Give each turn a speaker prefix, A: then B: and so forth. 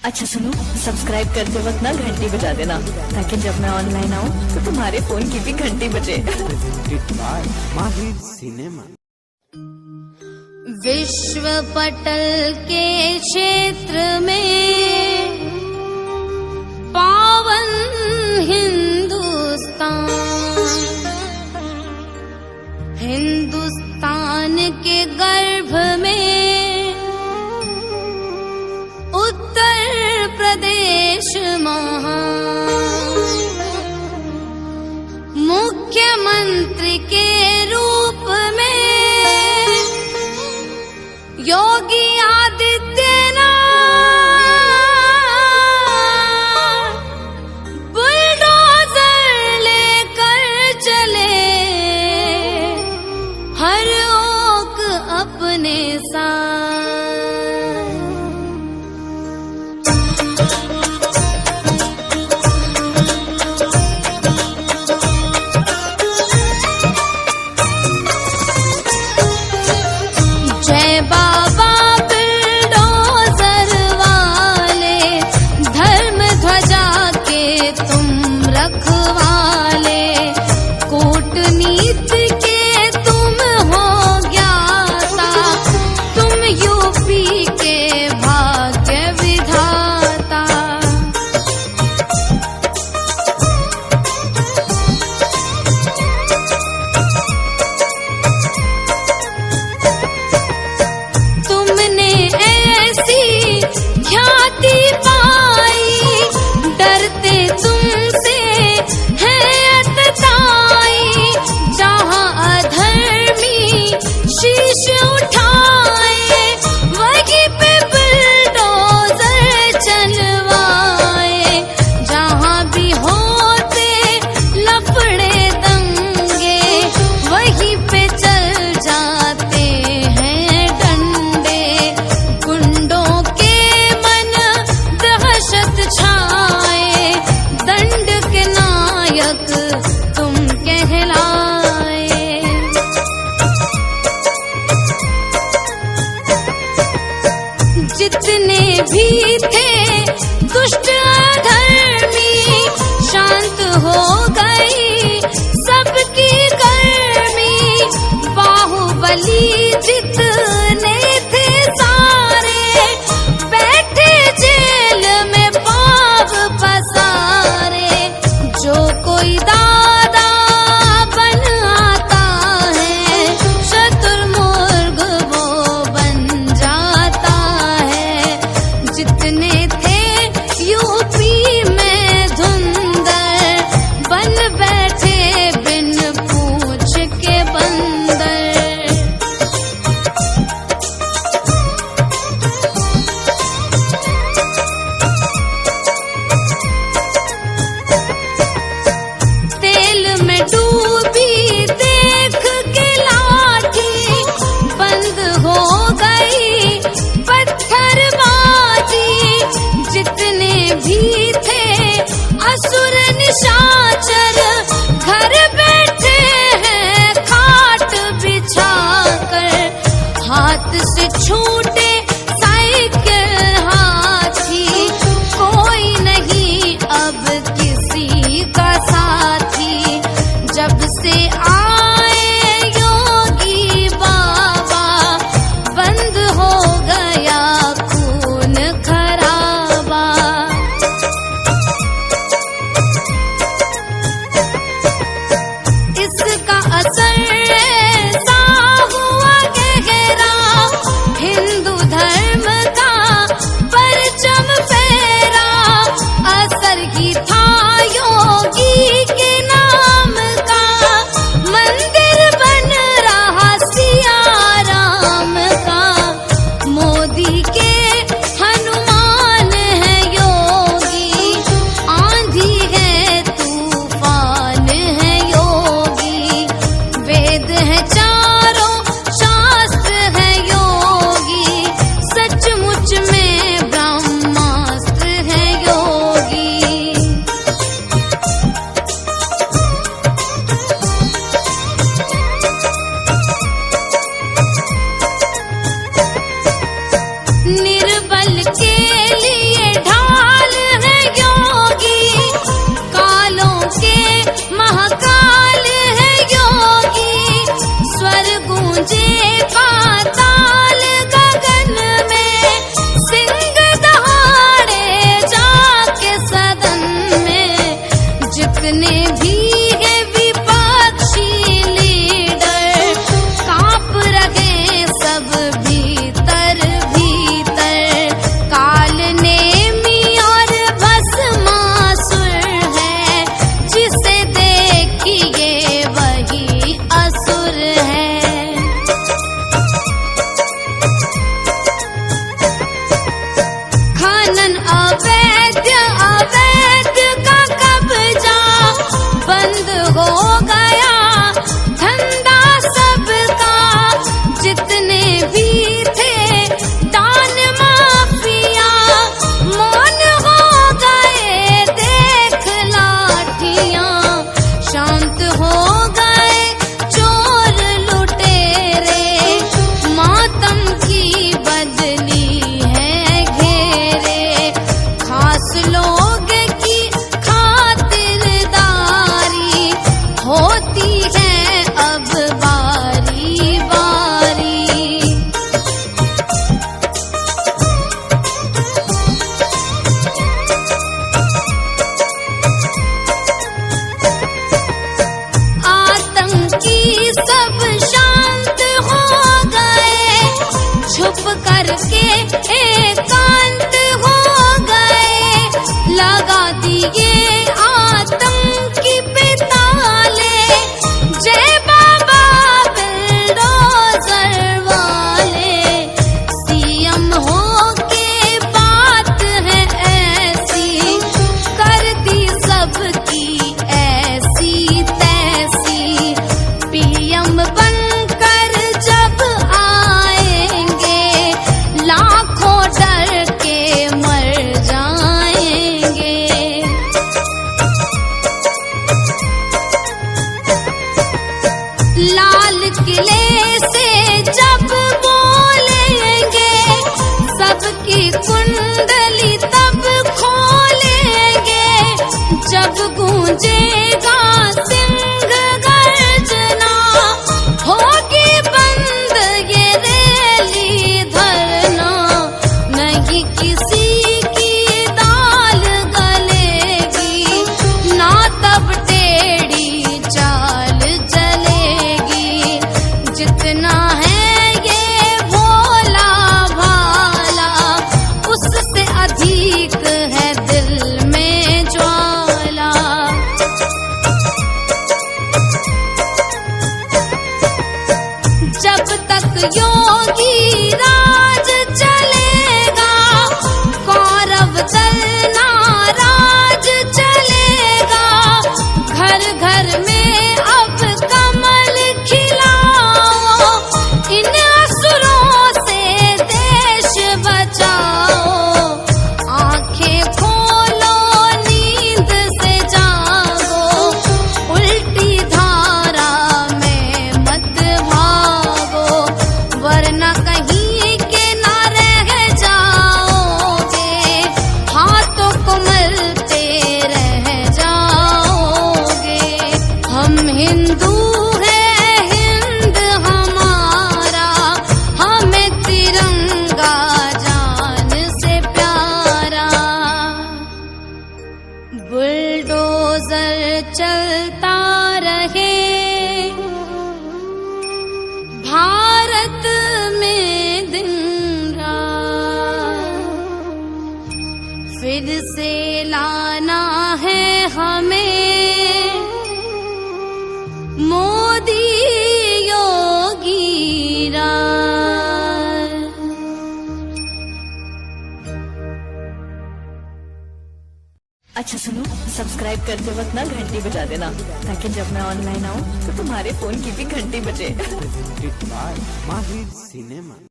A: अच्छा सुनो, सब्सक्राइब करते वक्त ना घंटी बजा देना, ताकि जब मैं ऑनलाइन आऊँ तो तुम्हारे फोन की भी घंटी बजे।
B: माहिर सिनेमा।
C: विश्व पटल के क्षेत्र में पावन हिंदुस्तान, हिंदुस्तान के गर्भ में उत्तर प्रदेश महान, मुख्यमंत्री के रूप में योगी आदित्यनाथ, बुलडोजर लेकर चले हर ओक अपने साथ। जितने भी है विपक्षी लीडर कांप रहे सब भीतर भीतर। काल नेमी और भस्मासुर है, जिसे देखिए वही असुर है। खनन अवैध का कब्जा बंद हो गया, धंधा सबका जितने भी थे दान माफिया मौन हो गए देख लाठियां। शांत हो गए चोर लुटेरे, मातम की बदली है घेरे। खास लोग की खातिरदारी होती है अब बारी बारी। आतंकी सब शांत हो गए, छुप करके एकांत हो गए। लगा दिए आतंकी पे ताले, जय बाबा बिल्डोजर वाले। सीएम हो के बात है ऐसी, कर दी सबकी ऐसी तैसी। पीएम बनकर जब आएंगे, लाखों डर के मर जाएंगे। लाल किले से जब बोलेंगे, सबकी कुंडली तब खोलेंगे। जब गूंजेगा सिंह गर्जना, होगी बंद ये रैली धरना। नहीं किसी की दाल गलेगी, ना तब टेढ़ी चाल चलेगी। जितना है ये भोला भाला, उससे अधिक है दिल में ज्वाला। जब तक योगी राज चलेगा, कौरव दल नाराज चलेगा। घर घर में अब कमल खिलाओ, इन असुरों से देश बचाओ। आंखें खोलो नींद से जागो, उल्टी धारा में मत भागो, वरना कहीं के ना रह जाओगे। हाथों को मलते रह जाओगे। हम हिंदू हैं, हिंद हमारा, हमें तिरंगा जान से प्यारा। बुलडोजर चलता रहे भारत में दिन रात, फिर से लाना है हमें मोदी योगी राज।
A: अच्छा सुनो, सब्सक्राइब करते वक्त ना घंटी बजा देना, ताकि जब मैं ऑनलाइन आऊँ तो तुम्हारे फोन की भी घंटी बजे।
B: presented by Mahir Cinema.